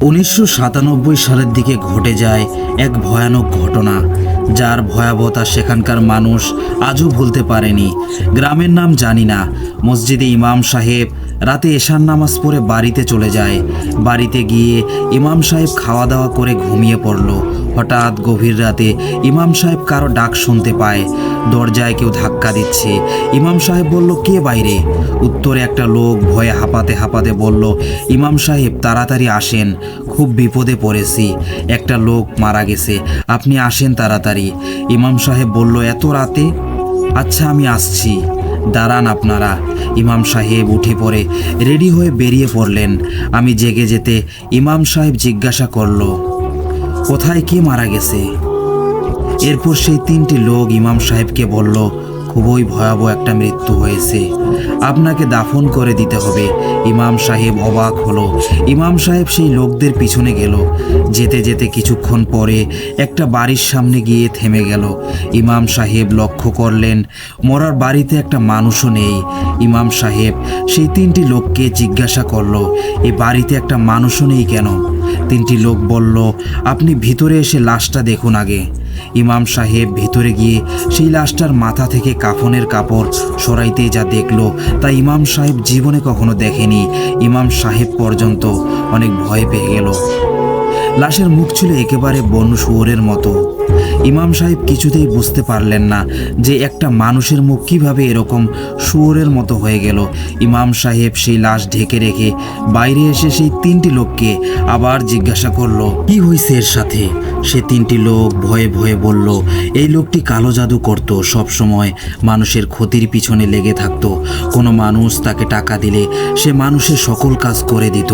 1997 সালের দিকে ঘটে যায় এক ভয়ানক ঘটনা, যার ভয়াবহতা সেখানকার মানুষ আজও ভুলতে পারেনি। গ্রামের নাম জানি না। মসজিদে ইমাম সাহেব রাতে এশার নামাজ পড়ে বাড়িতে চলে যায়। বাড়িতে গিয়ে ইমাম সাহেব খাওয়া দাওয়া করে ঘুমিয়ে পড়ল। হঠাৎ গভীর রাতে ইমাম সাহেব কারো ডাক শুনতে পায়। দরজায় কেউ ধাক্কা দিচ্ছে। ইমাম সাহেব বলল, কে বাইরে? উত্তরে একটা লোক ভয়ে হাঁপাতে হাঁপাতে বলল, ইমাম সাহেব তাড়াতাড়ি আসেন, খুব বিপদে পড়েছি, একটা লোক মারা গেছে, আপনি আসেন তাড়াতাড়ি। ইমাম সাহেব বলল, এত রাতে? আচ্ছা আমি আসছি, দাঁড়ান আপনারা। ইমাম সাহেব উঠে পড়ে রেডি হয়ে বেরিয়ে পড়লেন। আমি জেগে যেতে ইমাম সাহেব জিজ্ঞাসা করল, কোথায় কে মারা গেছে? এরপর সেই তিনটি লোক ইমাম সাহেবকে বলল, খুবই ভয়াবহ একটা মৃত্যু হয়েছে, আপনাকে দাফন করে দিতে হবে। ইমাম সাহেব অবাক হলো। ইমাম সাহেব সেই লোকদের পিছনে গেল। যেতে যেতে কিছুক্ষণ পরে একটা বাড়ির সামনে গিয়ে থেমে গেল। ইমাম সাহেব লক্ষ্য করলেন মরার বাড়িতে একটা মানুষও নেই। ইমাম সাহেব সেই তিনটি লোককে জিজ্ঞাসা করলো, এই বাড়িতে একটা মানুষও নেই কেন? তিনটি লোক বলল, আপনি ভিতরে এসে লাশটা দেখুন আগে। ইমাম সাহেব ভিতরে গিয়ে সেই লাশটার মাথা থেকে কাফনের কাপড় সরাইতে যা দেখলো তা ইমাম সাহেব জীবনে কখনো দেখেনি। ইমাম সাহেব পর্যন্ত অনেক ভয় পেয়ে গেল। লাশের মুখ ছিল একেবারে বন্য শুয়োরের মতো। ইমাম সাহেব কিছুতেই বুঝতে পারলেন না যে একটা মানুষের মুখ কিভাবে এরকম শুয়োরের মতো হয়ে গেল। ইমাম সাহেব সেই লাশ ঢেকে রেখে বাইরে এসে সেই তিনটি লোককে আবার জিজ্ঞাসা করলো, কি হয়েছে এর সাথে? সে তিনটি লোক ভয়ে ভয়ে বলল, এই লোকটি কালো জাদু করত, সব সময় মানুষের ক্ষতির পিছনে লেগে থাকতো। কোনো মানুষ তাকে টাকা দিলে সে মানুষের সকল কাজ করে দিত।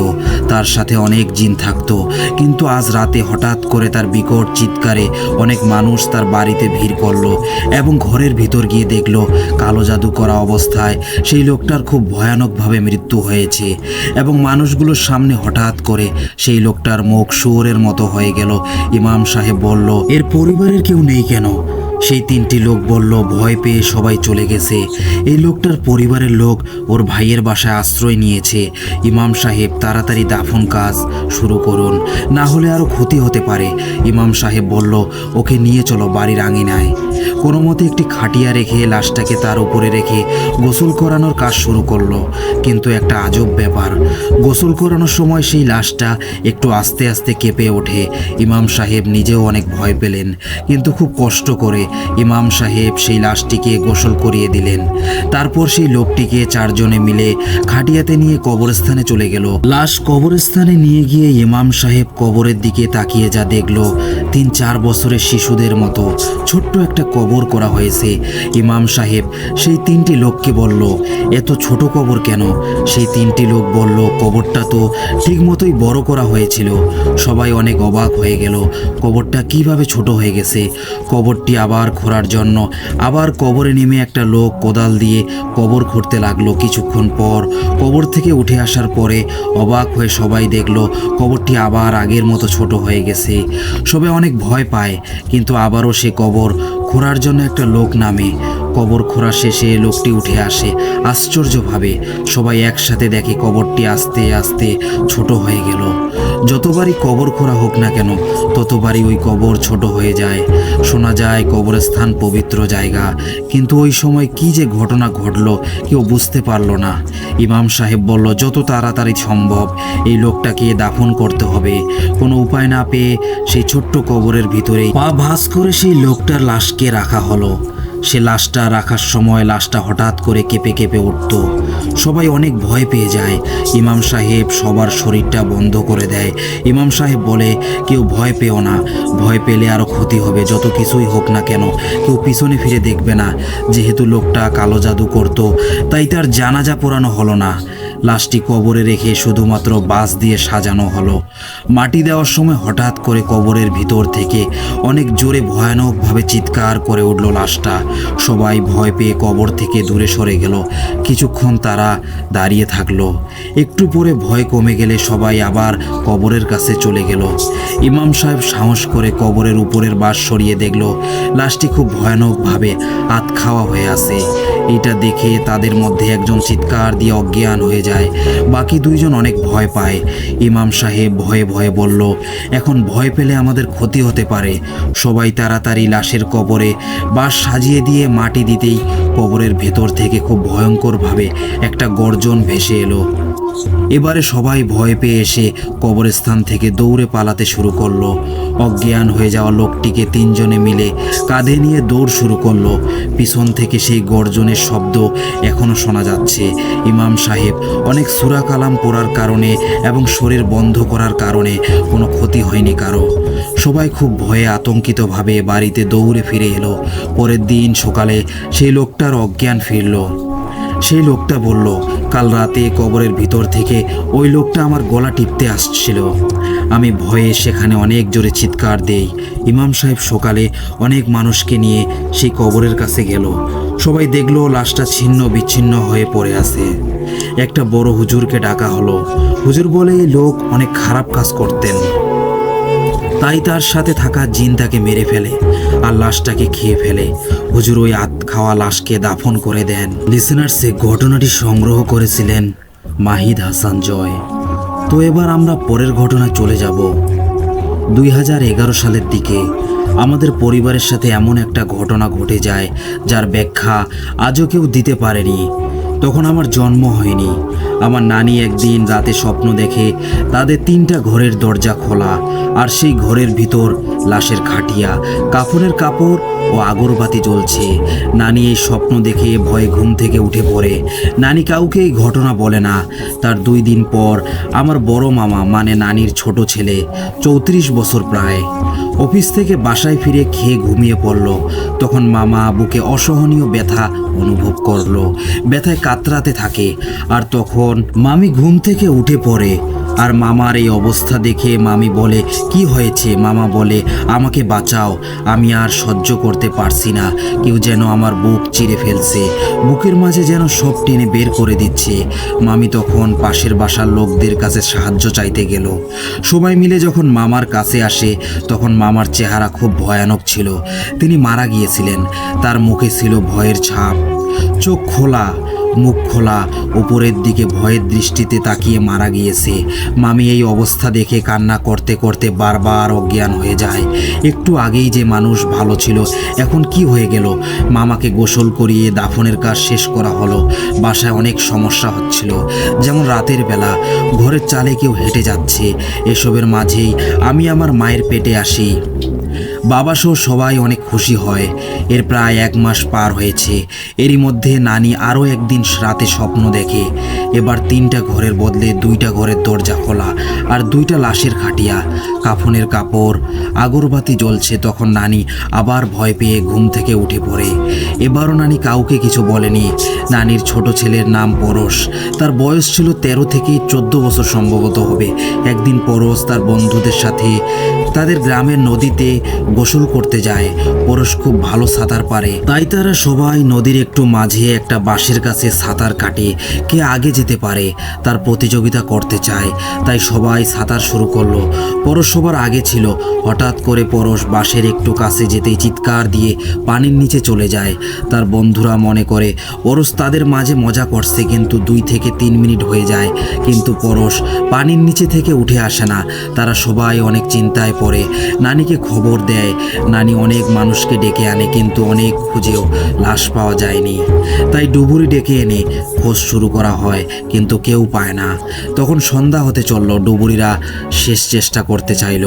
তার সাথে অনেক জিন থাকতো, কিন্তু আজ রাতে হঠাৎ করে তার বিকট চিৎকারে অনেক মানুষ তার বাড়িতে ভিড় করলো এবং ঘরের ভিতর গিয়ে দেখলো কালো জাদু করা অবস্থায় সেই লোকটার খুব ভয়ানকভাবে মৃত্যু হয়েছে এবং মানুষগুলোর সামনে হঠাৎ করে সেই লোকটার মুখ শুয়োরের মতো হয়ে গেল। ইমাম সাহেব বলল, এর পরিবারের কেউ নেই কেন? সেই তিনটি লোক বলল, ভয় পেয়ে সবাই চলে গেছে। এই লোকটার পরিবারের লোক ওর ভাইয়ের বাসায় আশ্রয় নিয়েছে। ইমাম সাহেব তাড়াতাড়ি দাফন কাজ শুরু করুন, না হলে আরও ক্ষতি হতে পারে। ইমাম সাহেব বলল, ওকে নিয়ে চলো বাড়ির আঙিনায়। কোনো মতে একটি খাটিয়া রেখে লাশটাকে তার উপরে রেখে গোসল করানোর কাজ শুরু করলো। কিন্তু একটা আজব ব্যাপার, গোসল করানোর সময় সেই লাশটা একটু আস্তে আস্তে কেঁপে ওঠে। ইমাম সাহেব নিজেও অনেক ভয় পেলেন, কিন্তু খুব কষ্ট করে ইমাম সাহেব সেই লাশটিকে গোসল করিয়ে দিলেন। তারপর সেই লোকটিকে চারজনে মিলে খাটিয়াতে নিয়ে কবরস্থানে চলে গেল। লাশ কবরস্থানে নিয়ে গিয়ে ইমাম সাহেব কবরের দিকে তাকিয়ে যা দেখলো, 3-4 বছরের শিশুদের মতো ছোট্ট একটা কবর করা হয়েছে। ইমাম সাহেব সেই তিনটি লোককে বলল, এত ছোট কবর কেন? সেই তিনটি লোক বলল, কবরটা তো ঠিক মতোই বড় করা হয়েছিল। সবাই অনেক অবাক হয়ে গেল, কবরটা কিভাবে ছোট হয়ে গেছে। কবরটি আবার খোঁড়ার জন্য আবার কবরে নেমে একটা লোক কোদাল দিয়ে কবর খুঁড়তে লাগলো। কিছুক্ষণ পর কবর থেকে উঠে আসার পরে অবাক হয়ে সবাই দেখলো কবরটি আবার আগের মতো ছোট হয়ে গেছে। সবাই অনেক ভয় পায়, কিন্তু আবারও সে কবর খোঁড়ার জন্য একটা লোক নামে। কবর খোঁড়া শেষে লোকটি উঠে আসে। আশ্চর্যভাবে সবাই একসাথে দেখে কবরটি আস্তে আস্তে ছোট হয়ে গেল। যতবারই কবর খোঁড়া হোক না কেন, ততবারই ওই কবর ছোট হয়ে যায়। শোনা যায় কবরস্থান পবিত্র জায়গা, কিন্তু ওই সময় কি যে ঘটনা ঘটলো কেউ বুঝতে পারল না। ইমাম সাহেব বলল, যত তাড়াতাড়ি সম্ভব এই লোকটাকে দাফন করতে হবে। কোনো উপায় না পেয়ে সেই ছোট্ট কবরের ভিতরেই পা ভাঁজ করে সেই লোকটার লাশকে রাখা হলো। সে লাশটা রাখার সময় লাশটা হঠাৎ করে কেঁপে কেঁপে উঠত। সবাই অনেক ভয় পেয়ে যায়। ইমাম সাহেব সবার শরীরটা বন্ধ করে দেয়। ইমাম সাহেব বলে, কেউ ভয় পেও না, ভয় পেলে আরও ক্ষতি হবে। যত কিছুই হোক না কেন কেউ পিছনে ফিরে দেখবে না। যেহেতু লোকটা কালো জাদু করত, তাই তার জানাজা পোড়ানো হলো না। লাশটি কবরে রেখে শুধুমাত্র বাঁশ দিয়ে সাজানো হলো। মাটি দেওয়ার সময় হঠাৎ করে কবরের ভিতর থেকে অনেক জোরে ভয়ানকভাবে চিৎকার করে উঠল লাশটা। সবাই ভয় পেয়ে কবর থেকে দূরে সরে গেল। কিছুক্ষণ তারা দাঁড়িয়ে থাকলো। একটু পরে ভয় কমে গেলে সবাই আবার কবরের কাছে চলে গেল। ইমাম সাহেব সাহস করে কবরের উপরের বাঁশ সরিয়ে দেখলো লাশটি খুব ভয়ানকভাবে আত খাওয়া হয়ে আছে। এটা দেখে তাদের মধ্যে একজন চিৎকার দিয়ে অজ্ঞান হয়ে যায়, বাকি দুইজন অনেক ভয় পায়। ইমাম সাহেব ভয়ে ভয়ে বলল, এখন ভয় পেলে আমাদের ক্ষতি হতে পারে। সবাই তাড়াতাড়ি লাশের কবরে বাঁশ সাজিয়ে দিয়ে মাটি দিতেই কবরের ভেতর থেকে খুব ভয়ঙ্করভাবে একটা গর্জন ভেসে এলো। এবারে সবাই ভয় পেয়ে এসে কবরস্থান থেকে দৌড়ে পালাতে শুরু করলো। অজ্ঞান হয়ে যাওয়া লোকটিকে তিনজনে মিলে কাঁধে নিয়ে দৌড় শুরু করলো। পিছন থেকে সেই গর্জনের শব্দ এখনো শোনা যাচ্ছে। ইমাম সাহেব অনেক সূরা কালাম পড়ার কারণে এবং শরীর বন্ধ করার কারণে কোনো ক্ষতি হয়নি কারো। সবাই খুব ভয়ে আতঙ্কিতভাবে বাড়িতে দৌড়ে ফিরে এলো। পরের দিন সকালে সেই লোকটার অজ্ঞান ফিরল। সেই লোকটা বলল, কাল রাতে কবরের ভিতর থেকে ওই লোকটা আমার গলা টিপতে আসছিল। আমি ভয়ে সেখানে অনেক জোরে চিৎকার দেই। ইমাম সাহেব সকালে অনেক মানুষকে নিয়ে সেই কবরের কাছে গেল। সবাই দেখলো লাশটা ছিন্ন বিচ্ছিন্ন হয়ে পড়ে আছে। একটা বড় হুজুরকে ডাকা হলো। হুজুর বলে এই লোক অনেক খারাপ কাজ করতেন, তাই তার সাথে থাকা জিন তাকে মেরে ফেলে আর লাশটাকে খেয়ে ফেলে। হুজুর ওই আত খাওয়া লাশকে দাফন করে দেন। লিসেনার্সে ঘটনাটি সংগ্রহ করেছিলেন মাহিদ হাসান জয়। তো এবার আমরা পরের ঘটনা চলে যাব 2011 সালের দিকে। আমাদের পরিবারের সাথে এমন একটা ঘটনা ঘটে যায় যার ব্যাখ্যা আজও কেউ দিতে পারেনি। তখন আমার জন্ম হয়নি। আমার নানি একদিন রাতে স্বপ্ন দেখে তাদের 3টা ঘরের দরজা খোলা আর সেই ঘরের ভিতর লাশের খাটিয়া, কাফনের কাপড় ও আগরবাতি জ্বলছে। নানি এই স্বপ্ন দেখে ভয়ে ঘুম থেকে উঠে পড়ে। নানি কাউকে এই ঘটনা বলে না। তার 2 দিন পর আমার বড় মামা মানে নানির ছোট ছেলে, 34 বছর প্রায়, অফিস থেকে বাসায় ফিরে খেয়ে ঘুমিয়ে পড়ল। তখন মামা বুকে অসহনীয় ব্যথা অনুভব করলো। ব্যথায় কাতরাতে থাকে। আর তখন মামি ঘুম থেকে উঠে পড়ে। আর মামার এই অবস্থা দেখে মামি বলে, কি হয়েছে? মামা বলে, আমাকে বাঁচাও, আমি আর সহ্য করতে পারছি না। কেউ যেন আমার বুক চিরে ফেলছে, বুকের মাঝে যেন সব টেনে বের করে দিচ্ছে। মামি তখন পাশের বাসার লোকদের কাছে সাহায্য চাইতে গেল। সবাই মিলে যখন মামার কাছে আসে তখন মামার চেহারা খুব ভয়ানক ছিল। তিনি মারা গিয়েছিলেন। তার মুখে ছিল ভয়ের ছাপ, চোখ খোলা, মুখ খোলা, উপরের দিকে ভয়ের দৃষ্টিতে তাকিয়ে মারা গিয়েছে। মামি এই অবস্থা দেখে কান্না করতে করতে বারবার অজ্ঞান হয়ে যায়। একটু আগেই যে মানুষ ভালো ছিল এখন কি হয়ে গেল? মামাকে গোসল করিয়ে দাফনের কাজ শেষ করা হলো। বাসায় অনেক সমস্যা হচ্ছিল, যেমন রাতের বেলা ঘরের চালে কেউ হেঁটে যাচ্ছে। এসবের মাঝেই আমি আমার মায়ের পেটে আসি। বাবা সহ সবাই অনেক খুশি হয়। এর প্রায় 1 মাস পার হয়েছে। এরই মধ্যে নানি আরও একদিন রাতে স্বপ্ন দেখে। এবার 3টা ঘরের বদলে 2টা ঘরের দরজা খোলা আর 2টা লাশের খাটিয়া, কাফনের কাপড়, আগরবাতি জ্বলছে। তখন নানি আবার ভয় পেয়ে ঘুম থেকে উঠে পড়ে। এবারও নানি কাউকে কিছু বলেনি। নানির ছোট ছেলের নাম পরশ। তার বয়স ছিল 13 থেকে 14 বছর সম্ভবত হবে। একদিন পরশ তার বন্ধুদের সাথে তাদের গ্রামের নদীতে গোসল করতে যায়। পরশ খুব ভালো সাঁতার পারে, তাই তারা সবাই নদীর একটু মাঝে একটা বাঁশের কাছে সাঁতার কাটে। কে আগে যেতে পারে তার প্রতিযোগিতা করতে চায়, তাই সবাই সাঁতার শুরু করলো। পরশ সবার আগে ছিল। হঠাৎ করে পরশ বাঁশের একটু কাছে যেতেই চিৎকার দিয়ে পানির নিচে চলে যায়। তার বন্ধুরা মনে করে পরশ তাদের মাঝে মজা করছে, কিন্তু 2 থেকে 3 মিনিট হয়ে যায়, কিন্তু পরশ পানির নিচে থেকে উঠে আসে না। তারা সবাই অনেক চিন্তায় পড়ে। নানিকে খবর দেয়। নানি অনেক মানুষকে ডেকে আনে, কিন্তু অনেক খুঁজেও লাশ পাওয়া যায়নি। তাই ডুবুরি ডেকে এনে খোঁজ শুরু করা হয়, কিন্তু কেউ পায় না। তখন সন্ধ্যা হতে চলল। ডুবুরিরা শেষ চেষ্টা করতে চাইল।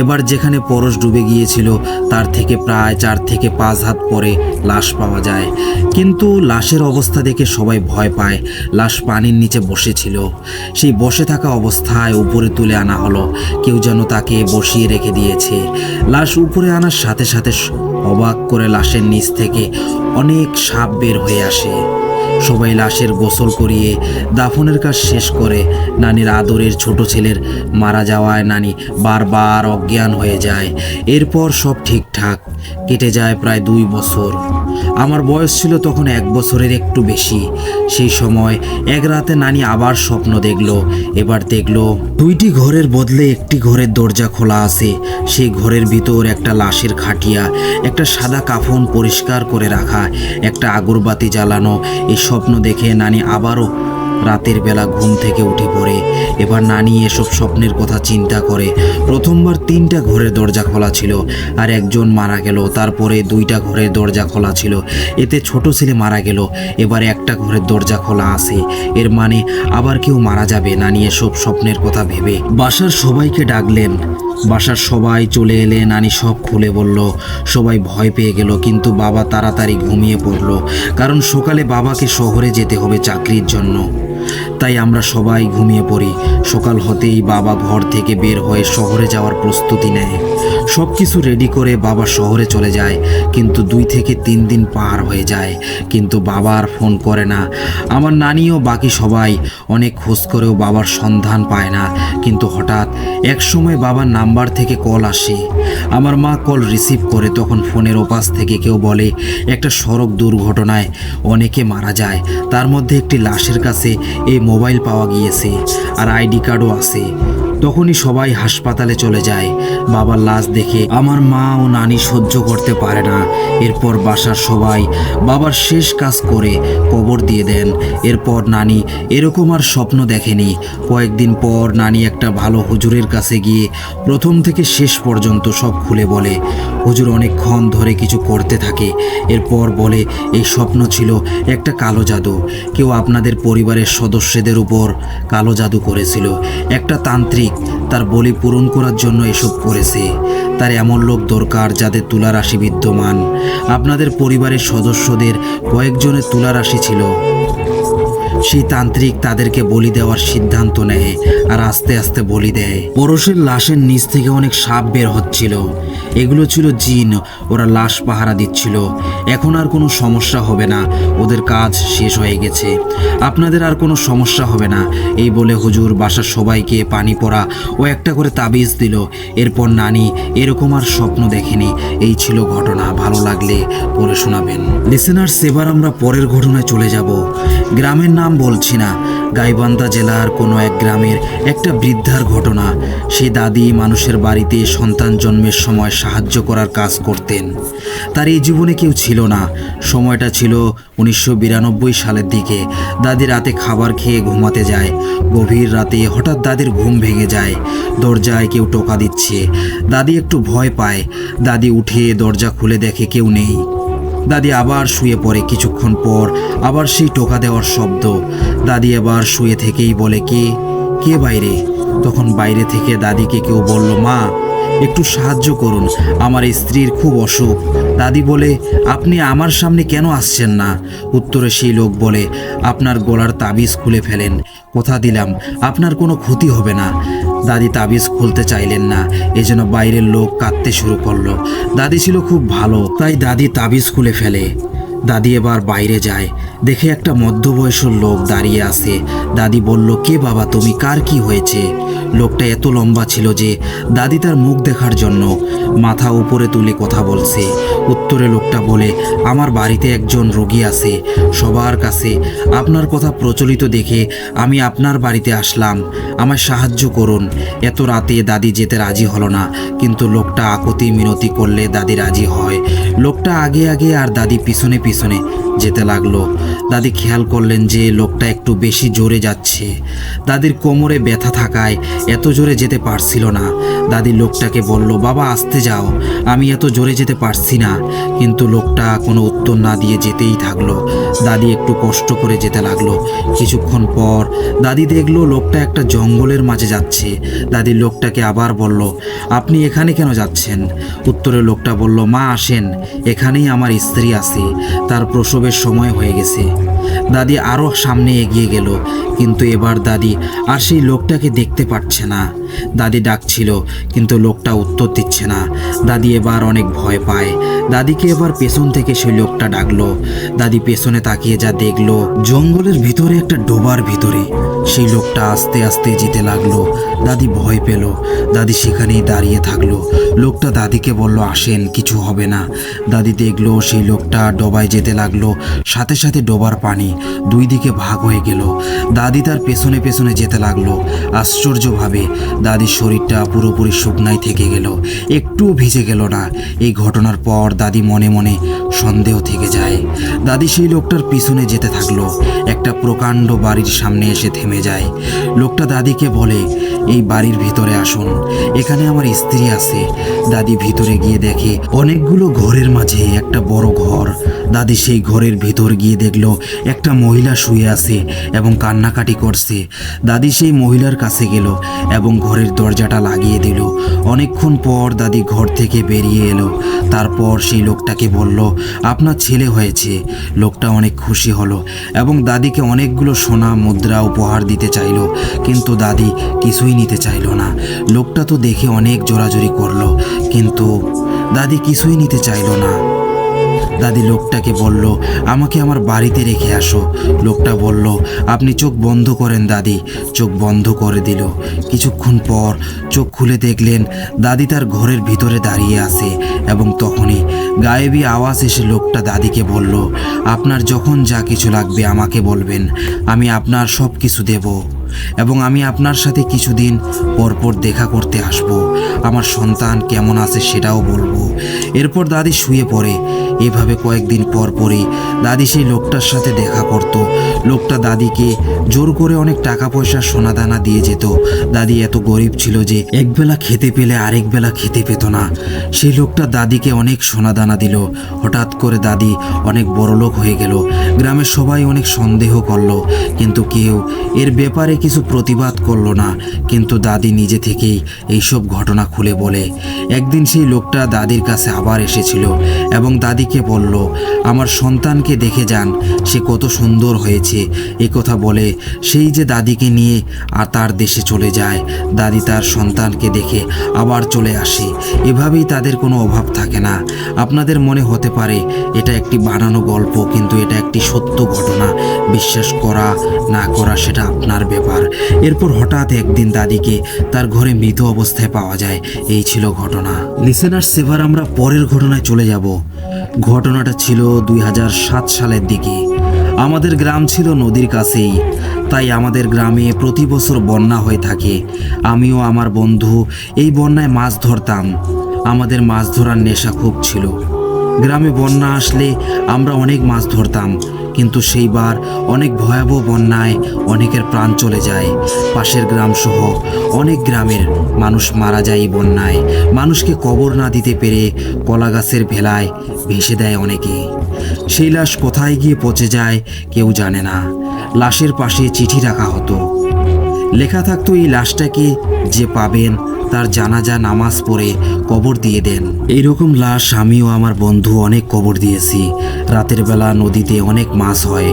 এবার যেখানে পরশ ডুবে গিয়েছিল তার থেকে প্রায় 4 থেকে 5 হাত পরে লাশ পাওয়া যায়, কিন্তু লাশের অবস্থা দেখে সবাই ভয় পায়। লাশ পানির নিচে বসেছিল। সেই বসে থাকা অবস্থায় উপরে তুলে আনা হলো। কেউ যেন তাকে বসিয়ে রেখে দিয়েছে। লাশ উপরে আনার সাথে সাথে অবাক করে লাশের নিচ থেকে অনেক সাপ বের হয়ে আসে। সবাই লাশের গোসল করিয়ে দাফনের কাজ শেষ করে। নানির আদরের ছোট ছেলের মারা যাওয়ায় নানি বারবার অজ্ঞান হয়ে যায়। এরপর সব ঠিকঠাক কেটে যায় প্রায় 2 বছর। আমার বয়স ছিল তখন 1 বছরের একটু বেশি। সেই সময় এক রাতে নানি আবার স্বপ্ন দেখলো। এবার দেখলো 2টি ঘরের বদলে একটি ঘরের দরজা খোলা আছে। সেই ঘরের ভিতর একটা লাশের খাটিয়া, একটা সাদা কাফন পরিষ্কার করে রাখা, একটা আগরবাতি জ্বালানো। এই স্বপ্ন দেখে নানি আবারও রাতের বেলা ঘুম থেকে উঠে পড়ে। এবার নানি এসব স্বপ্নের কথা চিন্তা করে। প্রথমবার 3টা ঘরের দরজা খোলা ছিল, আর একজন মারা গেল। তারপরে 2টা ঘরের দরজা খোলা ছিল, এতে ছোট ছেলে মারা গেল। এবার একটা ঘরের দরজা খোলা আছে, এর মানে আবার কেউ মারা যাবে। নানি এসব স্বপ্নের কথা ভেবে বাসার সবাইকে ডাকলেন। বাসার সবাই চলে এলে নানি সব খুলে বলল। সবাই ভয় পেয়ে গেল, কিন্তু বাবা তাড়াতাড়ি ঘুমিয়ে পড়ল, কারণ সকালে বাবাকে শহরে যেতে হবে চাকরির জন্য। তাই আমরা সবাই ঘুমিয়ে পড়ি। সকাল হতেই বাবা ঘর থেকে বের হয়ে শহরে যাওয়ার প্রস্তুতি নেয়। সব কিছু রেডি করে বাবা শহরে চলে যায়, কিন্তু 2 থেকে 3 দিন পার হয়ে যায়, কিন্তু বাবা আর ফোন করে না। আমার নানিও বাকি সবাই অনেক খোঁজ করেও বাবার সন্ধান পায় না। কিন্তু হঠাৎ এক সময় বাবার নাম্বার থেকে কল আসে। আমার মা কল রিসিভ করে, তখন ফোনের ওপাশ থেকে কেউ বলে একটা সড়ক দুর্ঘটনায় অনেকে মারা যায়, তার মধ্যে একটি লাশের কাছে এই মোবাইল পাওয়া গিয়েছে, আর আইডি কার্ডও আছে। তখনই সবাই হাসপাতালে চলে যায়। বাবার লাশ দেখে আমার মা ও নানি সহ্য করতে পারে না। এরপর বাসার সবাই বাবার শেষ কাজ করে কবর দিয়ে দেন। এরপর নানি এরকম আর স্বপ্ন দেখেনি। কয়েকদিন পর নানি একটা ভালো হুজুরের কাছে গিয়ে প্রথম থেকে শেষ পর্যন্ত সব খুলে বলে। হুজুর অনেকক্ষণ ধরে কিছু করতে থাকে, এরপর বলে এই স্বপ্ন ছিল একটা কালো জাদু। কেউ আপনাদের পরিবারের সদস্যদের উপর কালো জাদু করেছিল। একটা তান্ত্রিক তার বলি পূরণ করার জন্য এসব করেছে। তার এমন লোক দরকার যাদের তুলা রাশি বিদ্যমান। আপনাদের পরিবারের সদস্যদের কয়েকজনের তুলা রাশি ছিল। সেই তান্ত্রিক তাদেরকে বলি দেওয়ার সিদ্ধান্ত নেয়, আর আস্তে আস্তে বলি দেয়। পরশের লাশের নিচ থেকে অনেক সাপ বের হচ্ছিল। এগুলো ছিল জিন, ওরা লাশ পাহারা দিচ্ছিল। এখন আর কোনো সমস্যা হবে না, ওদের কাজ শেষ হয়ে গেছে, আপনাদের আর কোনো সমস্যা হবে না। এই বলে হুজুর বাসার সবাইকে পানি পড়া ও একটা করে তাবিজ দিল। এরপর নানি এরকম আর স্বপ্ন দেখেনি। এই ছিল ঘটনা। ভালো লাগলে পড়ে শোনাবেন। লিসেনার্স, এবার আমরা পরের ঘটনায় চলে যাব। গ্রামের নাম বলছি না, গাইবান্ধা জেলার কোনো এক গ্রামের একটা বৃদ্ধার ঘটনা। সেই দাদি মানুষের বাড়িতে সন্তান জন্মের সময় সাহায্য করার কাজ করতেন। তার এই জীবনে কেউ ছিল না। সময়টা ছিল 1992 সালের দিকে। দাদি রাতে খাবার খেয়ে ঘুমাতে যায়। গভীর রাতে হঠাৎ দাদির ঘুম ভেঙে যায়। দরজায় কেউ টোকা দিচ্ছে। দাদি একটু ভয় পায়। দাদি উঠে দরজা খুলে দেখে কেউ নেই। দাদি আবার শুয়ে পড়ে। কিছুক্ষণ পর আবার সেই টোকা দেওয়ার শব্দ। দাদি আবার শুয়ে থেকেই বলে, কে কে বাইরে? তখন বাইরে থেকে দাদিকে কেউ বলল, মা একটু সাহায্য করুন, আমার স্ত্রীর খুব অসুখ। দাদি বলে, আপনি আমার সামনে কেন আসছেন না? উত্তরে সেই লোক বলে, আপনার গলার তাবিজ খুলে ফেলেন, কথা দিলাম আপনার কোনো ক্ষতি হবে না। দাদি তাবিজ খুলতে চাইলেন না, এজন্য বাইরের লোক কাঁদতে শুরু করলো। দাদি ছিল খুব ভালো, তাই দাদি তাবিজ খুলে ফেলে। দাদি এবার বাইরে যায়, দেখে একটা মধ্যবয়সের লোক দাঁড়িয়ে আছে। দাদি বলল, কে বাবা তুমি, কার কি হয়েছে? লোকটা এত লম্বা ছিল যে দাদি তার মুখ দেখার জন্য মাথা উপরে তুলে কথা বলছে। উত্তরে লোকটা বলে, আমার বাড়িতে একজন রোগী আছে, সবার কাছে আপনার কথা প্রচলিত দেখে আমি আপনার বাড়িতে আসলাম, আমায় সাহায্য করুন। এত রাতে দাদি যেতে রাজি হলো না, কিন্তু লোকটা আকুতি মিনতি করলে দাদি রাজি হয়। লোকটা আগে আগে আর দাদি পিছনে পিছনে যেতে লাগলো। দাদি খেয়াল করলেন যে লোকটা একটু বেশি জোরে যাচ্ছে। দাদির কোমরে ব্যথা থাকায় এত জোরে যেতে পারছিল না। দাদি লোকটাকে বলল, বাবা আস্তে যাও, আমি এত জোরে যেতে পারছি না। কিন্তু লোকটা কোনো উত্তর না দিয়ে যেতেই থাকলো। দাদি একটু কষ্ট করে যেতে লাগলো। কিছুক্ষণ পর দাদি দেখলো লোকটা একটা জঙ্গলের মাঝে যাচ্ছে। দাদি লোকটাকে আবার বলল, আপনি এখানে কেন যাচ্ছেন? উত্তরে লোকটা বলল, মা আসেন, এখানেই আমার স্ত্রী আছে, তার প্রসবের সময় হয়ে গেছে। দাদি আরও সামনে এগিয়ে গেল, কিন্তু এবার দাদি আর সেই লোকটাকে দেখতে পাচ্ছে না। দাদি ডাকছিল, কিন্তু লোকটা উত্তর দিচ্ছে না। দাদি এবার অনেক ভয় পায়। দাদিকে এবার পেছন থেকে সেই লোকটা ডাকলো। দাদি পেছনে তাকিয়ে যা দেখলো, জঙ্গলের ভিতরে একটা ডোবার ভিতরে সেই লোকটা আস্তে আস্তে যেতে লাগলো। দাদি ভয় পেল। দাদি সেখানেই দাঁড়িয়ে থাকলো। লোকটা দাদিকে বলল, আসেন, কিছু হবে না। দাদি দেখলো সেই লোকটা ডোবায় যেতে লাগলো। সাথে সাথে ডোবার পানি দুই দিকে ভাগ হয়ে গেল। দাদি তার পেছনে পেছনে যেতে লাগলো। আশ্চর্যভাবে দাদির শরীরটা পুরোপুরি শুকনাই থেকে গেল, একটুও ভিজে গেল না। এই ঘটনার পর দাদি মনে মনে সন্দেহ থেকে যায়। দাদি সেই লোকটার পিছনে যেতে থাকলো। একটা প্রকাণ্ড বাড়ির সামনে এসে থেমে যায়। লোকটা দাদিকে বলে, এই বাড়ির ভিতরে আসুন, এখানে আমার স্ত্রী আছে। দাদি ভিতরে গিয়ে দেখে অনেকগুলো ঘরের মাঝে একটা বড় ঘর। দাদি সেই ঘরের ভিতর গিয়ে দেখলো একটা মহিলা শুয়ে আছে এবং কান্নাকাটি করছে। দাদি সেই মহিলার কাছে গেল এবং ঘরের দরজাটা লাগিয়ে দিল। অনেকক্ষণ পর দাদি ঘর থেকে বেরিয়ে এলো। তারপর সেই লোকটাকে বলল, আপনার ছেলে হয়েছে। লোকটা অনেক খুশি হলো এবং দাদিকে অনেকগুলো সোনা মুদ্রা উপহার দিতে চাইলো, কিন্তু দাদি কিছুই নিতে চাইলো না। লোকটা তো দেখে অনেক জোরাজোরি করলো, কিন্তু দাদি কিছুই নিতে চাইলো না। দাদি লোকটাকে বলল, আমাকে আমার বাড়িতে রেখে আসো। লোকটা বলল, আপনি চোখ বন্ধ করেন। দাদি চোখ বন্ধ করে দিল। কিছুক্ষণ পর চোখ খুলে দেখলেন দাদি তার ঘরের ভিতরে দাঁড়িয়ে আছে এবং তখনই গায়েবী আওয়াজ এসে লোকটা দাদিকে বলল, আপনার যখন যা কিছু লাগবে আমাকে বলবেন, আমি আপনার সব কিছু দেব এবং আমি আপনার সাথে কিছুদিন পরপর দেখা করতে আসব। আমার সন্তান কেমন আছে সেটাও বলবো। এরপর দাদি শুয়ে পড়ে। এভাবে কয়েকদিন পর পরই দাদি সেই লোকটার সাথে দেখা করত। লোকটা দাদিকে জোর করে অনেক টাকা পয়সা সোনা দানা দিয়ে যেত। দাদি এত গরিব ছিল যে একবেলা খেতে পেলে আরেক বেলা খেতে পেত না। সেই লোকটা দাদিকে অনেক সোনা দানা দিল। হঠাৎ করে দাদি অনেক বড়লোক হয়ে গেল। গ্রামের সবাই অনেক সন্দেহ করলো, কিন্তু কেউ এর ব্যাপারে কিছু প্রতিবাদ করলো না। কিন্তু দাদি নিজে থেকেই এইসব ঘটনা খুলে বলে। একদিন সেই লোকটা দাদির কাছে আবার এসেছিল এবং দাদিকে বলল, আমার সন্তানকে দেখে যান, সে কত সুন্দর হয়েছে। এই কথা বলে সেই যে দাদিকে নিয়ে আর তার দেশে চলে যায়। দাদি তার সন্তানকে দেখে আবার চলে আসে। এভাবেই তাদের কোনো অভাব থাকে না। আপনাদের মনে হতে পারে এটা একটি বানানো গল্প, কিন্তু এটা একটি সত্য ঘটনা। বিশ্বাস করা না করা সেটা আপনার ব্যাপার। এরপর হঠাৎ একদিন দাদিকে তার ঘরে মৃত অবস্থায় পাওয়া যায়। এই ছিল ঘটনা। লিসেনার্স, এবার আমরা পরের ঘটনায় চলে যাব। ঘটনাটা ছিল 2007 সালের দিকে। আমাদের গ্রাম ছিল নদীর কাছেই, তাই আমাদের গ্রামে প্রতি বছর বন্যা হয়ে থাকে। আমিও আমার বন্ধু এই বন্যায় মাছ ধরতাম। আমাদের মাছ ধরার নেশা খুব ছিল। গ্রামে বন্যা আসলে আমরা অনেক মাছ ধরতাম, কিন্তু সেইবার অনেক ভয়াবহ বন্যায় অনেকের প্রাণ চলে যায়। পাশের গ্রাম সহ অনেক গ্রামের মানুষ মারা যায় এই বন্যায়। মানুষকে কবর না দিতে পেরে কলা গাছের ভেলায় ভেসে দেয় অনেকে। সেই লাশ কোথায় গিয়ে পচে যায় কেউ জানে না। লাশের পাশে চিঠি রাখা হতো, লেখা থাকতো, এই লাশটাকে যে পাবেন তার জানাজা নামাজ পড়ে কবর দিয়ে দেন। এইরকম লাশ আমিও আমার বন্ধু অনেক কবর দিয়েছি। রাতের বেলা নদীতে অনেক মাছ হয়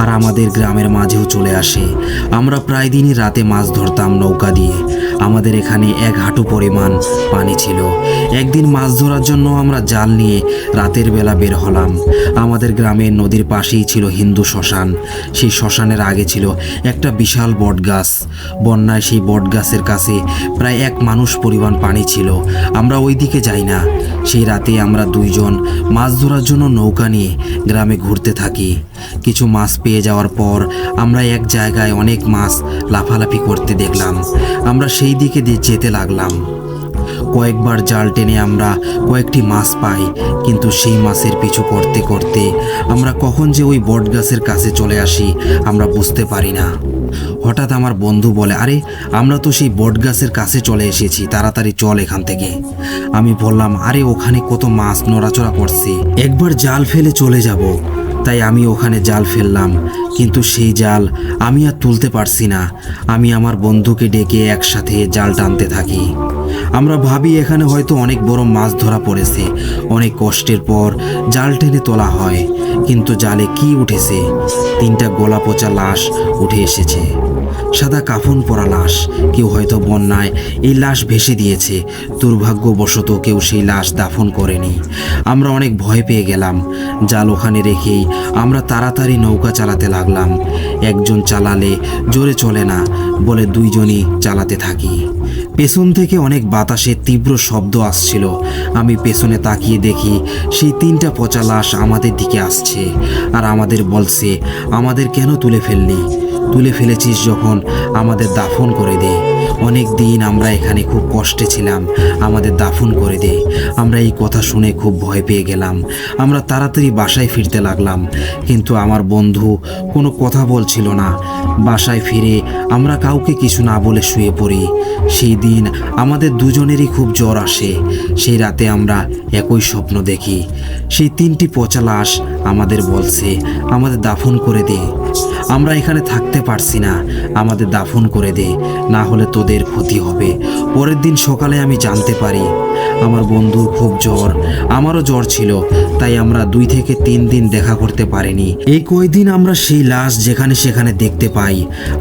আর আমাদের গ্রামের মাঝেও চলে আসে। আমরা প্রায় দিনই রাতে মাছ ধরতাম নৌকা দিয়ে। আমাদের এখানে 1 হাঁটু পরিমাণ পানি ছিল। একদিন মাছ ধরার জন্য আমরা জাল নিয়ে রাতের বেলা বের হলাম। আমাদের গ্রামের নদীর পাশেই ছিল হিন্দু শ্মশান। সেই শ্মশানের আগে ছিল একটা বিশাল বটগাছ। বন্যায় সেই বটগাছের কাছে প্রায় 1 মানুষ পরিমাণ পানি ছিল। আমরা ওই দিকে যাই না। সেই রাতে আমরা 2 জন মাছ ধরার জন্য নৌকা নিয়ে গ্রামে ঘুরতে থাকি। কিছু মাছ পেয়ে যাওয়ার পর আমরা এক জায়গায় অনেক মাছ লাফালাফি করতে দেখলাম। আমরা সেই দিকে যেতে লাগলাম। কয়েকবার জাল টেনে আমরা কয়েকটি মাছ পাই, কিন্তু সেই মাছের পিছু করতে করতে আমরা কখন যে ওই বটগাছের কাছে চলে আসি আমরা বুঝতে পারি না। হঠাৎ আমার বন্ধু বলে, আরে আমরা তো সেই বটগাছের কাছে চলে এসেছি, তাড়াতাড়ি চল এখান থেকে। আমি বললাম, আরে ওখানে কত মাছ নড়াচড়া করছে, একবার জাল ফেলে চলে যাব। তাই আমি ওখানে জাল ফেললাম, কিন্তু সেই জাল আমি আর তুলতে পারছি না। আমি আমার বন্ধুকে ডেকে একসাথে জাল টানতে থাকি। আমরা ভাবি এখানে হয়তো অনেক বড় মাছ ধরা পড়েছে। অনেক কষ্টের পর জাল টেনে তোলা হয়, কিন্তু জালে কি উঠেছে? 3টা গলা পচা লাশ উঠে এসেছে। সাদা কাফন পরা লাশ। কেউ হয়তো বন্যায় এই লাশ ভেসে দিয়েছে, দুর্ভাগ্যবশত কেউ সেই লাশ দাফন করেনি। আমরা অনেক ভয় পেয়ে গেলাম। জাল ওখানে রেখেই আমরা তাড়াতাড়ি নৌকা চালাতে লাগলাম। একজন চালালে জোরে চলে না বলে দুইজনই চালাতে থাকি। পেছন থেকে অনেক বাতাসে তীব্র শব্দ আসছিল। আমি পেছনে তাকিয়ে দেখি সেই 3টা পচা লাশ আমাদের দিকে আসছে আর আমাদের বলছে, আমাদের কেন তুলে ফেললি? তুলে ফেলেছিস যখন আমাদের দাফন করে দে। অনেক দিন আমরা এখানে খুব কষ্টে ছিলাম, আমাদের দাফন করে দে। আমরা এই কথা শুনে খুব ভয় পেয়ে গেলাম। আমরা তাড়াতাড়ি বাসায় ফিরতে লাগলাম, কিন্তু আমার বন্ধু কোনো কথা বলছিল না। বাসায় ফিরে আমরা কাউকে কিছু না বলে শুয়ে পড়ি। সেই দিন আমাদের দুজনেরই খুব জ্বর আসে। সেই রাতে আমরা একই স্বপ্ন দেখি। সেই 3টি পচা লাশ আমাদের বলছে, আমাদের দাফন করে দে। আমরা এখানে থাকতে পারছি না, আমাদের দাফন করে দে, না হলে তোদের ক্ষতি হবে। পরের দিন সকালে আমি জানতে পারি আমার বন্ধুর খুব জ্বর, আমারও জ্বর ছিল, তাই আমরা 2 থেকে 3 দিন দেখা করতে পারিনি। এই কয়দিন আমরা সেই লাশ যেখানে সেখানে দেখতে পাই।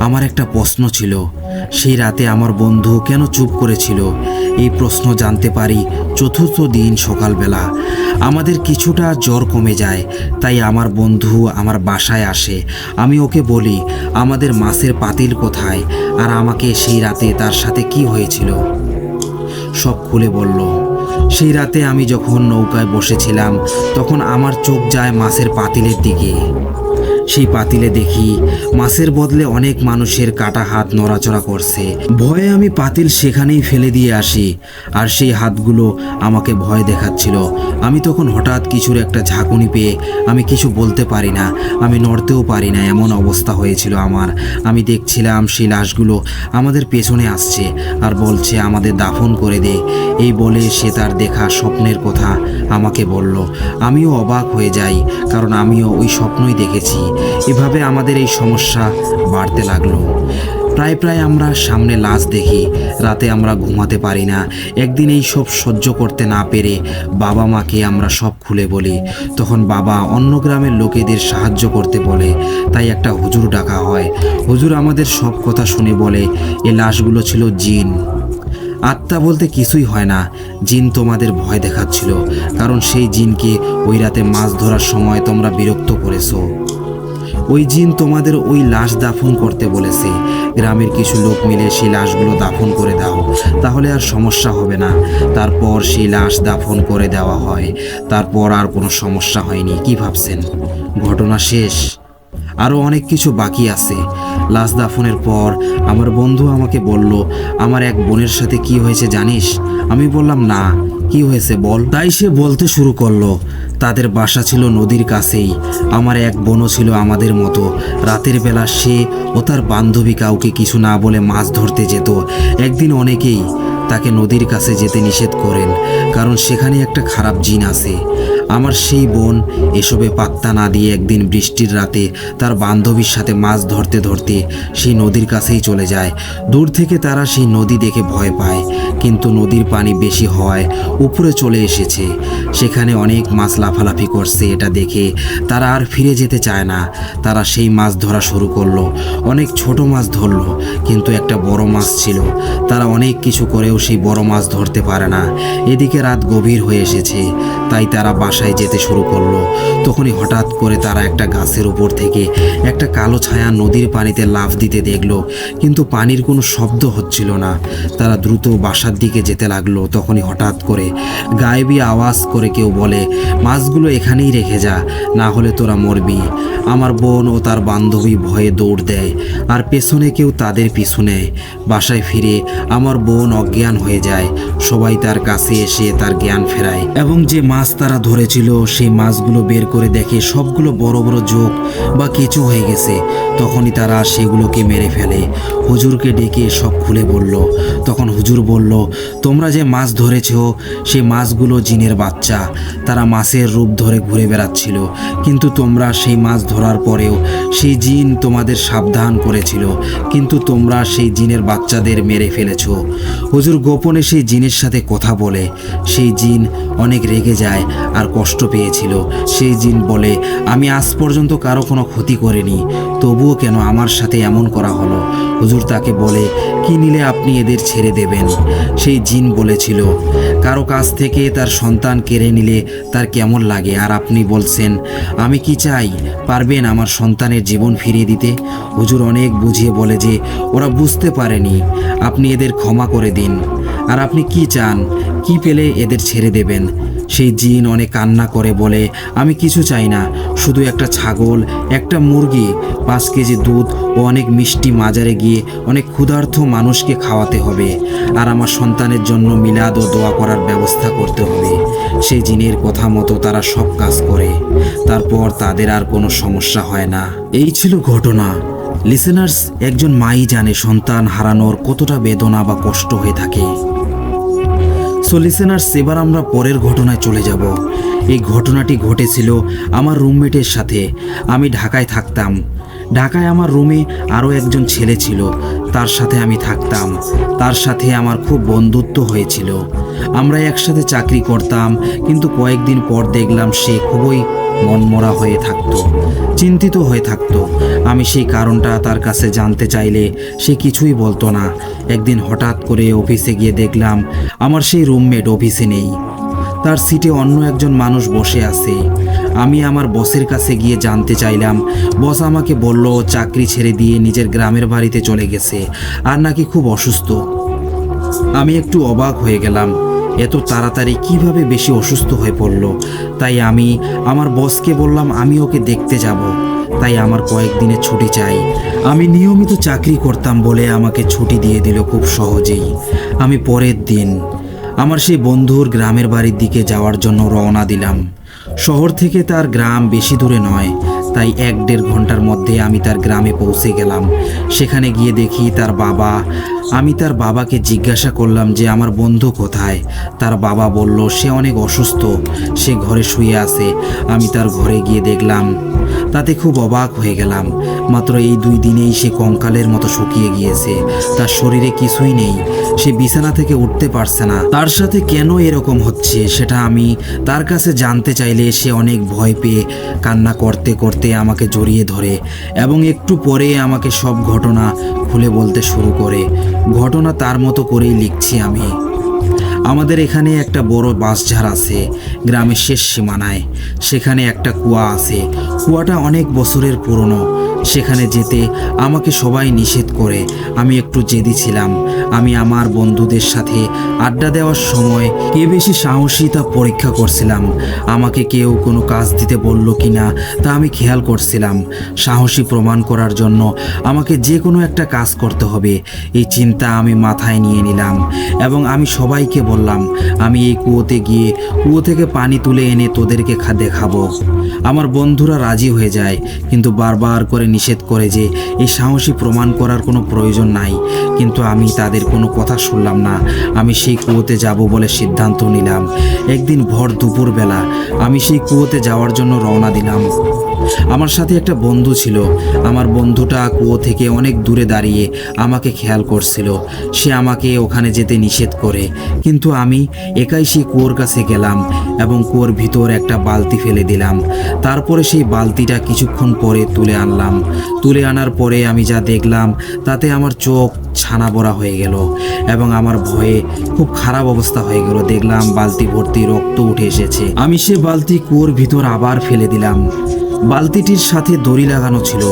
আমার একটা প্রশ্ন ছিল, সেই রাতে আমার বন্ধু কেন চুপ করেছিল? এই প্রশ্ন জানতে পারি 4র্থ দিন সকালবেলা। আমাদের কিছুটা জ্বর কমে যায়, তাই আমার বন্ধু আমার বাসায় আসে। আমি ওকে বলি আমাদের মাছের পাতিল কোথায় আর আমাকে সেই রাতে তার সাথে কি হয়েছিল সব খুলে বলল। সেই রাতে আমি যখন নৌকায় বসেছিলাম তখন আমার চোখ যায় মাছের পাতিলের দিকে। সেই পাতিলে দেখি মাছের বদলে অনেক মানুষের কাটা হাত নড়াচড়া করছে। ভয়ে আমি পাতিল সেখানেই ফেলে দিয়ে আসি, আর সেই হাতগুলো আমাকে ভয় দেখাচ্ছিল। আমি তখন হঠাৎ কিছুর একটা ঝাঁকুনি পেয়ে আমি কিছু বলতে পারি না, আমি নড়তেও পারি না, এমন অবস্থা হয়েছিল আমার। আমি দেখছিলাম সেই লাশগুলো আমাদের পেছনে আসছে আর বলছে আমাদের দাফন করে দে। এই বলে সে তার দেখা স্বপ্নের কথা আমাকে বলল। আমিও অবাক হয়ে যাই, কারণ আমিও ওই স্বপ্নই দেখেছি। এভাবে আমাদের এই সমস্যা বাড়তে লাগলো। প্রায় আমরা সামনে লাশ দেখি। রাতে আমরা ঘুমাতে পারি না। একদিন এই সব সহ্য করতে না পেরে বাবা মাকে আমরা সব খুলে বলি। তখন বাবা অন্য গ্রামের লোকেদের সাহায্য করতে বলে, তাই একটা হুজুর ডাকা হয়। হুজুর আমাদের সব কথা শুনে বলে এই লাশগুলো ছিল জিন। আত্মা বলতে কিছুই হয় না, জিন তোমাদের ভয় দেখাচ্ছিল, কারণ সেই জিনকে ওই রাতে মাছ ধরার সময় তোমরা বিরক্ত করেছো। ওই জিন তোমাদের ওই লাশ দাফন করতে বলেছে। গ্রামের কিছু লোক মিলে সেই লাশগুলো দাফন করে দাও, তাহলে আর সমস্যা হবে না। তারপর সেই লাশ দাফন করে দেওয়া হয়। তারপর আর কোনো সমস্যা হয়নি। কি ভাবছেন ঘটনা শেষ? আরও অনেক কিছু বাকি আছে। লাশ দাফনের পর আমার বন্ধু আমাকে বলল, আমার এক বোনের সাথে কি হয়েছে জানিস? আমি বললাম না, কি হয়েছে বল। তাই সে বলতে শুরু করলো, তাদের বাসা ছিল নদীর কাছেই। আমার এক বোনও ছিল আমাদের মতো। রাতের বেলা সে ও তার বান্ধবী কাউকে কিছু না বলে মাছ ধরতে যেত। একদিন অনেকেই তাকে নদীর কাছে যেতে নিষেধ করেন, কারণ সেখানে একটা খারাপ জিন আছে। আমার সেই বোন এসবে পাত্তা না দিয়ে একদিন বৃষ্টির রাতে তার বান্ধবীর সাথে মাছ ধরতে ধরতে সেই নদীর কাছেই চলে যায়। দূর থেকে তারা সেই নদী দেখে ভয় পায়, কিন্তু নদীর পানি বেশি হওয়ায় উপরে চলে এসেছে। সেখানে অনেক মাছ লাফালাফি করছে। এটা দেখে তারা আর ফিরে যেতে চায় না। তারা সেই মাছ ধরা শুরু করলো। অনেক ছোট মাছ ধরলো, কিন্তু একটা বড় মাছ ছিল। তারা অনেক কিছু করেও সেই বড় মাছ ধরতে পারে না। এদিকে রাত গভীর হয়ে এসেছে, তাই তারা বাসায় যেতে শুরু করলো। তখনই হঠাৎ করে তারা একটা গাছের উপর থেকে একটা কালো ছায়া নদীর পানিতে লাফ দিতে দেখলো, কিন্তু পানির কোনো শব্দ হচ্ছিল না। তারা দ্রুত বাসার দিকে যেতে লাগলো। তখনই হঠাৎ করে গায়েবী আওয়াজ করে কেউ বলে, মাছগুলো এখানেই রেখে যা, না হলে তোরা মরবি। আমার বোন ও তার বান্ধবী ভয়ে দৌড় দেয়, আর পেছনে কেউ তাদের পিছু নেয়। বাসায় ফিরে আমার বোন অজ্ঞান হয়ে যায়। সবাই তার কাছে এসে তার জ্ঞান ফেরায়, এবং যে মাছ তারা ধরেছিল সেই মাছগুলো বের করে দেখে সবগুলো বড় বড় জোক বা কেঁচো হয়ে গেছে। তখনই তারা সেগুলোকে মেরে ফেলে। হুজুরকে ডেকে সব খুলে বলল। তখন হুজুর বলল, তোমরা যে মাছ ধরেছ সেই মাছগুলো জিনের বাচ্চা। তারা মাছের রূপ ধরে ঘুরে বেড়াচ্ছিল, কিন্তু তোমরা সেই মাছ ধরার পরেও সেই জিন তোমাদের সাবধান করেছিল, কিন্তু তোমরা সেই জিনের বাচ্চাদের মেরে ফেলেছ। হুজুর গোপনে সেই জিনের সাথে কথা বলে। সেই জিন অনেক রেগে যায় আর কষ্ট পেয়েছিল। সেই জিন বলে, আমি আজ পর্যন্ত কারো কোনো ক্ষতি করিনি, তবুও কেন আমার সাথে এমন করা হলো? হুজুর তাকে বলে, কি নিলে আপনি এদের ছেড়ে দেবেন? সেই জিন বলেছিল, কারো কাছ থেকে তার সন্তান কেড়ে নিলে তার কেমন লাগে, আর আপনি বলছেন আমি কি চাই? পারবেন আমার সন্তানের জীবন ফিরিয়ে দিতে? হুজুর অনেক বুঝিয়ে বলে যে ওরা বুঝতে পারেনি, আপনি এদের ক্ষমা করে দিন। আর আপনি কি চান? কি পেলে এদের ছেড়ে দেবেন? সেই জিন অনেক কান্না করে বলে, আমি কিছু চাই না, শুধু একটা ছাগল, একটা মুরগি, 5 কেজি দুধ ও অনেক মিষ্টি মাজারে গিয়ে অনেক ক্ষুধার্ত মানুষকে খাওয়াতে হবে, আর আমার সন্তানের জন্য মিলাদ ও দোয়া করার ব্যবস্থা করতে হবে। সেই জিনের কথা মতো তারা সব কাজ করে। তারপর তাদের আর কোনো সমস্যা হয় না। এই ছিল ঘটনা। লিসেনার্স, একজন মাই জানে সন্তান হারানোর কতটা বেদনা বা কষ্ট হয়ে থাকে। সো লিসেনার্স, এবার আমরা পরের ঘটনায় চলে যাব। এই ঘটনাটি ঘটেছিল আমার রুমমেটের সাথে। আমি ঢাকায় থাকতাম। ঢাকায় আমার রুমে আরও একজন ছেলে ছিল, তার সাথে আমি থাকতাম। তার সাথে আমার খুব বন্ধুত্ব হয়েছিল। আমরা একসাথে চাকরি করতাম, কিন্তু কয়েকদিন পর দেখলাম সে খুবই মনমরা হয়ে থাকতো, চিন্তিত হয়ে থাকতো। আমি সেই কারণটা তার কাছে জানতে চাইলে সে কিছুই বলতো না। একদিন হঠাৎ করে অফিসে গিয়ে দেখলাম আমার সেই রুমমেট অফিসে নেই। তার সিটে অন্য একজন মানুষ বসে আছে। আমি আমার বসের কাছে গিয়ে জানতে চাইলাম। বস আমাকে বলল চাকরি ছেড়ে দিয়ে নিজের গ্রামের বাড়িতে চলে গেছে, আর নাকি খুব অসুস্থ। আমি একটু অবাক হয়ে গেলাম, এত তাড়াতাড়ি কিভাবে বেশি অসুস্থ হয়ে পড়ল। তাই আমি আমার বসকে বললাম আমি ওকে দেখতে যাব। তাই আমার কয়েকদিনের ছুটি চাই। আমি নিয়মিত চাকরি করতাম বলে আমাকে ছুটি দিয়ে দিল খুব সহজেই। আমি পরের দিন আমার সেই বন্ধুর গ্রামের বাড়ির দিকে যাওয়ার জন্য রওনা দিলাম। শহর থেকে তার গ্রাম বেশি দূরে নয়, তাই 1-1.5 ঘন্টার মধ্যে আমি তার গ্রামে পৌঁছে গেলাম। সেখানে গিয়ে দেখি তার বাবা। আমি তার বাবাকে জিজ্ঞাসা করলাম যে আমার বন্ধু কোথায়। তার বাবা বলল সে অনেক অসুস্থ, সে ঘরে শুয়ে আছে। আমি তার ঘরে গিয়ে দেখলাম, তাতে খুব অবাক হয়ে গেলাম। মাত্র এই 2 দিনেই সে কঙ্কালের মতো শুকিয়ে গিয়েছে। তার শরীরে কিছুই নেই, সে বিছানা থেকে উঠতে পারছে না। তার সাথে কেন এরকম হচ্ছে সেটা আমি তার কাছে জানতে চাইলে সে অনেক ভয় পেয়ে কান্না করতে করতে আমাকে জড়িয়ে ধরে এবং একটু পরে আমাকে সব ঘটনা খুলে বলতে শুরু করে। ঘটনা তার মতো করেই লিখছি আমি। আমাদের এখানে একটা বড় বাঁশঝাড় আছে গ্রামের শেষ সীমানায়। সেখানে একটা কুয়া আছে। কুয়াটা অনেক বছরের পুরনো। সেখানে যেতে আমাকে সবাই নিষেধ করে। আমি একটু জেদি ছিলাম। আমি আমার বন্ধুদের সাথে আড্ডা দেওয়ার সময় কে বেশি সাহসী তা পরীক্ষা করছিলাম। আমাকে কেউ কোনো কাজ দিতে বলল কি না তা আমি খেয়াল করছিলাম। সাহসী প্রমাণ করার জন্য আমাকে যে কোনো একটা কাজ করতে হবে, এই চিন্তা আমি মাথায় নিয়ে নিলাম এবং আমি সবাইকে বললাম আমি এই কুয়োতে গিয়ে কুয়ো থেকে পানি তুলে এনে তোদেরকে দেখাবো। আমার বন্ধুরা রাজি হয়ে যায়, কিন্তু বারবার করে নিষেধ করে যে এই সাহসী প্রমাণ করার কোনো প্রয়োজন নাই। কিন্তু আমি তাদের কোনো কথা শুনলাম না। আমি সেই কুয়োতে যাব বলে সিদ্ধান্ত নিলাম। একদিন ভর দুপুরবেলা আমি সেই কুয়োতে যাওয়ার জন্য রওনা দিলাম। আমার সাথে একটা বন্ধু ছিল। আমার বন্ধুটা কুয়ো থেকে অনেক দূরে দাঁড়িয়ে আমাকে খেয়াল করছিল। সে আমাকে ওখানে যেতে নিষেধ করে, কিন্তু আমি একাই সেই কুয়োর কাছে গেলাম এবং কুয়োর ভিতর একটা বালতি ফেলে দিলাম। তারপরে সেই বালতিটা কিছুক্ষণ পরে তুলে আনলাম। তুলে আনার পরে আমি যা দেখলাম তাতে আমার চোখ ছানা বড়া হয়ে গেল এবং আমার ভয়ে খুব খারাপ অবস্থা হয়ে গেল। দেখলাম বালতি ভর্তি রক্ত উঠে এসেছে। আমি সে বালতি কুয়োর ভিতর আবার ফেলে দিলাম। বালতিটির সাথে দড়ি লাগানো ছিল।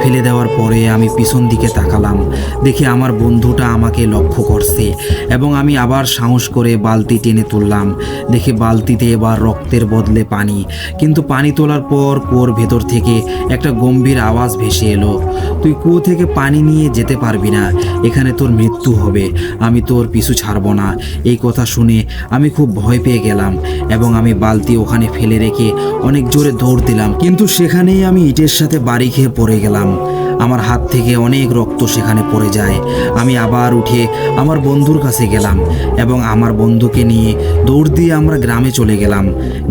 ফেলে দেওয়ার পরে আমি পিছন দিকে তাকালাম। দেখি আমার বন্ধুটা আমাকে লক্ষ্য করছে এবং আমি আবার সাহস করে বালতি টেনে তুললাম। দেখি বালতিতে এবার রক্তের বদলে পানি। কিন্তু পানি তোলার পর কুয়োর ভেতর থেকে একটা গম্ভীর আওয়াজ ভেসে এলো, তুই কুয়ো থেকে পানি নিয়ে যেতে পারবি না, এখানে তোর মৃত্যু হবে, আমি তোর পিছু ছাড়ব না। এই কথা শুনে আমি খুব ভয় পেয়ে গেলাম এবং আমি বালতি ওখানে ফেলে রেখে অনেক জোরে দৌড় দিলাম, কিন্তু সেখানেই আমি ইটের সাথে বাড়ি খেয়ে পড়ে গেলাম। আমার হাত থেকে অনেক রক্ত সেখানে পড়ে যায়। আমি আবার উঠে আমার বন্ধুর কাছে গেলাম এবং আমার বন্ধুকে নিয়ে দৌড় দিয়ে আমরা গ্রামে চলে গেলাম।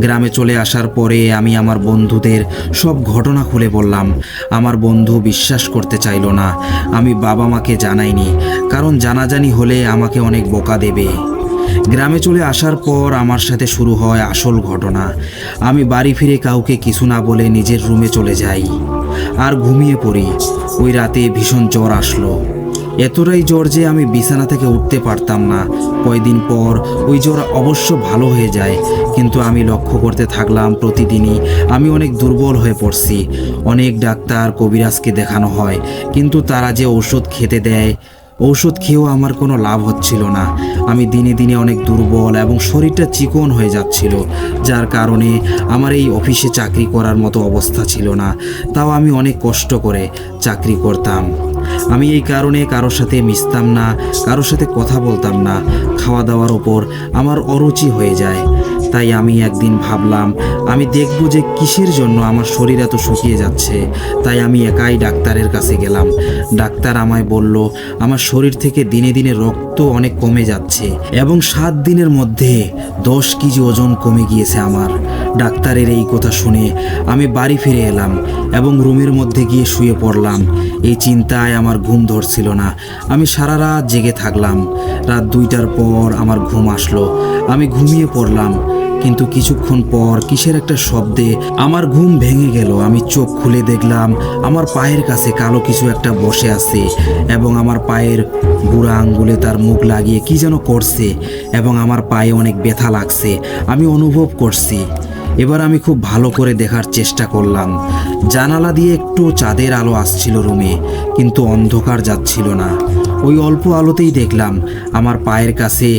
গ্রামে চলে আসার পরে আমি আমার বন্ধুদের সব ঘটনা খুলে বললাম। আমার বন্ধু বিশ্বাস করতে চাইলো না। আমি বাবা মাকে জানাইনি, কারণ জানাজানি হলে আমাকে অনেক বোকা দেবে। গ্রামে চলে আসার পর আমার সাথে শুরু হয় আসল ঘটনা। আমি বাড়ি ফিরে কাউকে কিছু না বলে নিজের রুমে চলে যাই আর ঘুমিয়ে পড়ি। ওই রাতে ভীষণ জ্বর আসলো, এতটাই জ্বর যে আমি বিছানা থেকে উঠতে পারতাম না। কয়দিন পর ওই জ্বর অবশ্য ভালো হয়ে যায়, কিন্তু আমি লক্ষ্য করতে থাকলাম প্রতিদিনই আমি অনেক দুর্বল হয়ে পড়ছি। অনেক ডাক্তার কবিরাজকে দেখানো হয়, কিন্তু তারা যে ঔষধ খেতে দেয়, ঔষধ খেয়েও আমার কোনো লাভ হচ্ছিল না। আমি দিনে দিনে অনেক দুর্বল এবং শরীরটা চিকন হয়ে যাচ্ছিল, যার কারণে আমার এই অফিসে চাকরি করার মতো অবস্থা ছিল না। তাও আমি অনেক কষ্ট করে চাকরি করতাম। আমি এই কারণে কারোর সাথে মিশতাম না, কারোর সাথে কথা বলতাম না। খাওয়া দাওয়ার ওপর আমার অরুচি হয়ে যায়। তাই আমি একদিন ভাবলাম আমি দেখব যে কিসের জন্য আমার শরীর এত শুকিয়ে যাচ্ছে। তাই আমি একাই ডাক্তারের কাছে গেলাম। ডাক্তার আমায় বলল আমার শরীর থেকে দিনে দিনে রক্ত অনেক কমে যাচ্ছে এবং 7 দিনের মধ্যে 10 কেজি ওজন কমে গিয়েছে আমার। ডাক্তারের এই কথা শুনে আমি বাড়ি ফিরে এলাম এবং রুমের মধ্যে গিয়ে শুয়ে পড়লাম। এই চিন্তায় আমার ঘুম ধরছিল না। আমি সারা রাত জেগে থাকলাম। রাত 2টার পর আমার ঘুম আসলো। আমি ঘুমিয়ে পড়লাম, কিন্তু কিছুক্ষণ পর কিসের একটা শব্দে আমার ঘুম ভেঙে গেল। আমি চোখ খুলে দেখলাম আমার পায়ের কাছে কালো কিছু একটা বসে আছে এবং আমার পায়ের বুড়া আঙ্গুলে তার মুখ লাগিয়ে কি যেন করছে এবং আমার পায়ে অনেক ব্যথা লাগছে আমি অনুভব করছি। এবার আমি খুব ভালো করে দেখার চেষ্টা করলাম। জানালা দিয়ে একটু চাঁদের আলো আসছিল রুমে, কিন্তু অন্ধকার যাচ্ছিল না। ওই অল্প আলোতেই দেখলাম আমার পায়ের কাছে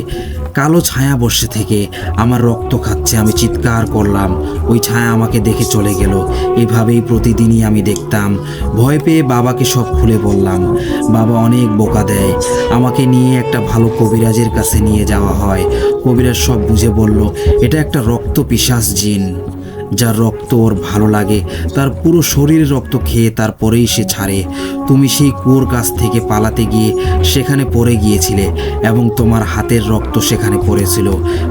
কালো ছায়া বসে থেকে আমার রক্ত খাচ্ছে। আমি চিৎকার করলাম, ওই ছায়া আমাকে দেখে চলে গেল। এভাবেই প্রতিদিনই আমি দেখতাম। ভয় পেয়ে বাবাকে সব খুলে বললাম। বাবা অনেক বোকা দেয়। আমাকে নিয়ে একটা ভালো কবিরাজের কাছে নিয়ে যাওয়া হয়। কবিরাজ সব বুঝে বলল এটা একটা রক্ত পিশাচ জিন, যার রক্ত ওর ভালো লাগে তার পুরো শরীরে রক্ত খেয়ে তারপরেই সে ছাড়ে। তুমি সেই কুয়োর কাছ থেকে পালাতে গিয়ে সেখানে পড়ে গিয়েছিলে এবং তোমার হাতের রক্ত সেখানে পড়েছিল।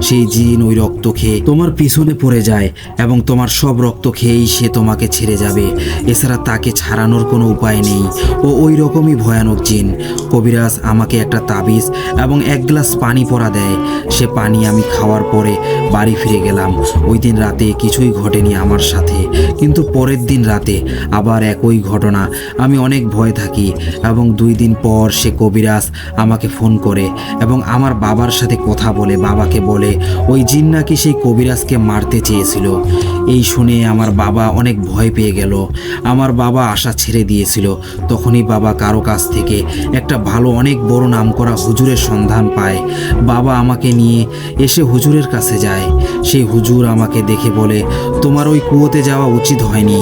সেই জিন ওই রক্ত খেয়ে তোমার পিছনে পড়ে যায় এবং তোমার সব রক্ত খেয়েই সে তোমাকে ছেড়ে যাবে। এছাড়া তাকে ছাড়ানোর কোনো উপায় নেই। ও ওই রকমই ভয়ানক জিন। কবিরাজ আমাকে একটা তাবিজ এবং 1 গ্লাস পানি পরা দেয়। সে পানি আমি খাওয়ার পরে বাড়ি ফিরে গেলাম। ওই দিন রাতে কিছুই ঘটেনি আমার সাথে, কিন্তু পরের দিন রাতে আবার একই ঘটনা। আমি অনেক ভয় থাকি এবং 2 দিন পর সে কবিরাজ আমাকে ফোন করে এবং আমার বাবার সাথে কথা বলে বাবাকে বলে ওই জিন নাকি সেই কবিরাজকে মারতে চেয়েছিল। এই শুনে আমার বাবা অনেক ভয় পেয়ে গেল। আমার বাবা আশা ছেড়ে দিয়েছিল। তখনই বাবা কারো কাছ থেকে একটা ভালো অনেক বড় নামকরা হুজুরের সন্ধান পায়। বাবা আমাকে নিয়ে এসে হুজুরের কাছে যায়। সেই হুজুর আমাকে দেখে বলে তোমার ওই কুয়োতে যাওয়া উচিত হয়নি।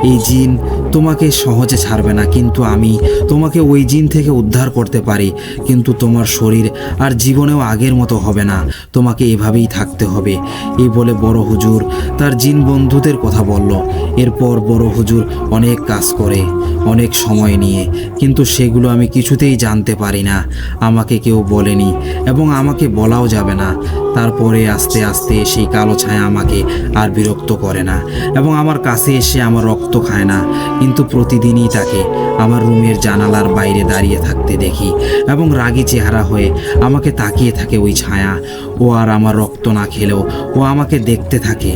এই জিন তোমাকে সহজে ছাড়বে না, কিন্তু আমি তোমাকে ওই জিন থেকে উদ্ধার করতে পারি। কিন্তু তোমার শরীর আর জীবনেও আগের মতো হবে না, তোমাকে এভাবেই থাকতে হবে। এই বলে বড় হুজুর তার জিন বন্ধুদের কথা বলল। এরপর বড় হুজুর অনেক কাজ করে অনেক সময় নিয়ে, কিন্তু সেগুলো আমি কিছুতেই জানতে পারি না। আমাকে কেউ বলেনি এবং আমাকে বলাও যাবে না। তারপরে আস্তে আস্তে সেই কালো ছায়া আমাকে আর বিরক্ত করে না এবং আমার কাছে এসে আমার রক্ত খায় না, কিন্তু প্রতিদিনই তাকে আমার রুমের জানালার বাইরে দাঁড়িয়ে থাকতে দেখি এবং রাগী চেহারা হয়ে আমাকে তাকিয়ে থাকে ওই ছায়া। ও আর আমার রক্ত না খেলেও ও আমাকে দেখতে থাকে।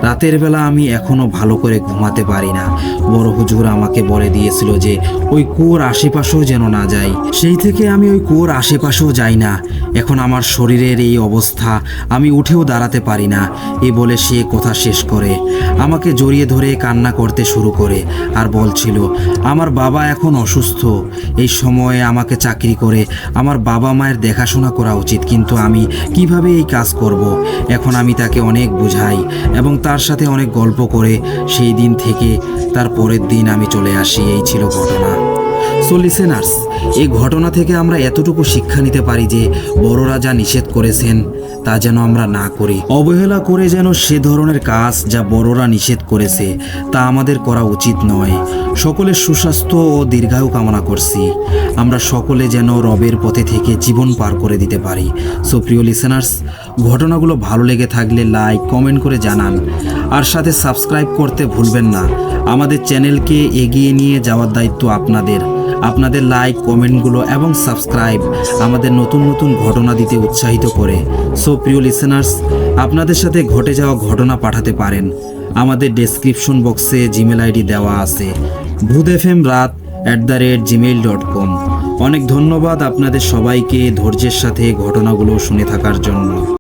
রাতের বেলা আমি এখনো ভালো করে ঘুমাতে পারি না। বড় হুজুর আমাকে বলে দিয়েছিল যে ওই কুয়োর আশেপাশেও যেন না যাই। সেই থেকে আমি ওই কুয়োর আশেপাশেও যাই না। এখন আমার শরীরের এই অবস্থা, আমি উঠেও দাঁড়াতে পারি না। এই বলে সে কথা শেষ করে আমাকে জড়িয়ে ধরে কান্না করতে শুরু করে আর বলছিল আমার বাবা এখন অসুস্থ। এই সময়ে আমাকে চাকরি করে আমার বাবা মায়ের দেখাশোনা করা উচিত, কিন্তু আমি কিভাবে এই কাজ করব। এখন আমি তাকে অনেক বুঝাই এবং তার সাথে অনেক গল্প করে সেই দিন থেকে তার পরের দিন আমি চলে আসি। এই ছিল ঘটনা। সো লিসেনার্স, এই ঘটনা থেকে আমরা এতটুকু শিক্ষা নিতে পারি যে বড়রা যা নিষেধ করেছেন তা যেন আমরা না করি, অবহেলা করে যেন সে ধরনের কাজ যা বড়রা নিষেধ করেছে তা আমাদের করা উচিত নয়। সকলের সুস্বাস্থ্য ও দীর্ঘায়ু কামনা করছি। আমরা সকলে যেন রবের পথে থেকে জীবন পার করে দিতে পারি। সো প্রিয় লিসেনার্স, ঘটনাগুলো ভালো লেগে থাকলে লাইক কমেন্ট করে জানান, আর সাথে সাবস্ক্রাইব করতে ভুলবেন না। আমাদের চ্যানেলকে এগিয়ে নিয়ে যাওয়ার দায়িত্ব আপনাদের। আপনাদের লাইক কমেন্টগুলো এবং সাবস্ক্রাইব আমাদের নতুন নতুন ঘটনা দিতে উৎসাহিত করে। সো প্রিয় লিসেনার্স, আপনাদের সাথে ঘটে যাওয়া ঘটনা পাঠাতে পারেন। আমাদের ডেসক্রিপশন বক্সে জিমেল আইডি দেওয়া আছে, bhudfmrat@gmail.com। অনেক ধন্যবাদ আপনাদের সবাইকে ধৈর্যের সাথে ঘটনাগুলো শুনে থাকার জন্য।